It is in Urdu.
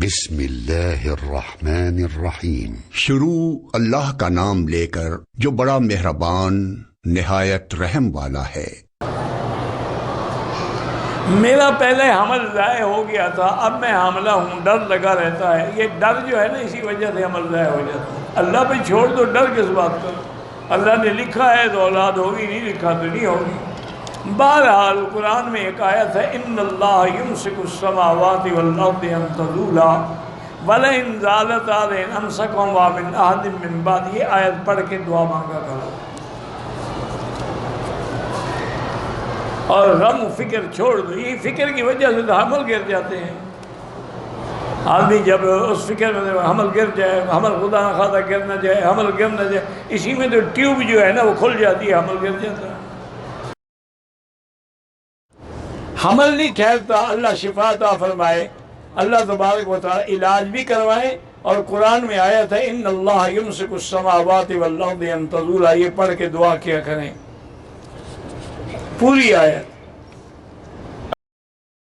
بسم اللہ الرحمن الرحیم۔ شروع اللہ کا نام لے کر جو بڑا مہربان نہایت رحم والا ہے۔ میرا پہلے حمل ضائع ہو گیا تھا، اب میں حاملہ ہوں، ڈر لگا رہتا ہے۔ یہ ڈر جو ہے نا، اسی وجہ سے حمل ضائع ہو جاتا ہے۔ اللہ پہ چھوڑ دو، ڈر کس بات کا؟ اللہ نے لکھا ہے تو اولاد ہوگی، نہیں لکھا تو نہیں ہوگی۔ بہرحال قرآن میں ایک آیت ہے، ان اللہ یمسک السماوات والارض ان تزولا ولئن زالتا لئن امسکہما من احد من بعد۔ یہ آیت پڑھ کے دعا مانگا کرو اور غم و فکر چھوڑ دو۔ یہ فکر کی وجہ سے تو حمل گر جاتے ہیں۔ آدمی جب اس فکر میں حمل گر جائے، حمل خدا نہ خواستہ گر نہ جائے، حمل گر نہ جائے، اسی میں تو ٹیوب جو ہے نا وہ کھل جاتی ہے، حمل گر جاتا ہے۔ حمل نہیں ٹھہرتا، اللہ شفا عطا فرمائے، اللہ تبارک و تعالی علاج بھی کروائے۔ اور قرآن میں آیت ہے، ان اللہ یمسک السماوات والارض ان تزولا، یہ پڑھ کے دعا کیا کریں، پوری آیت۔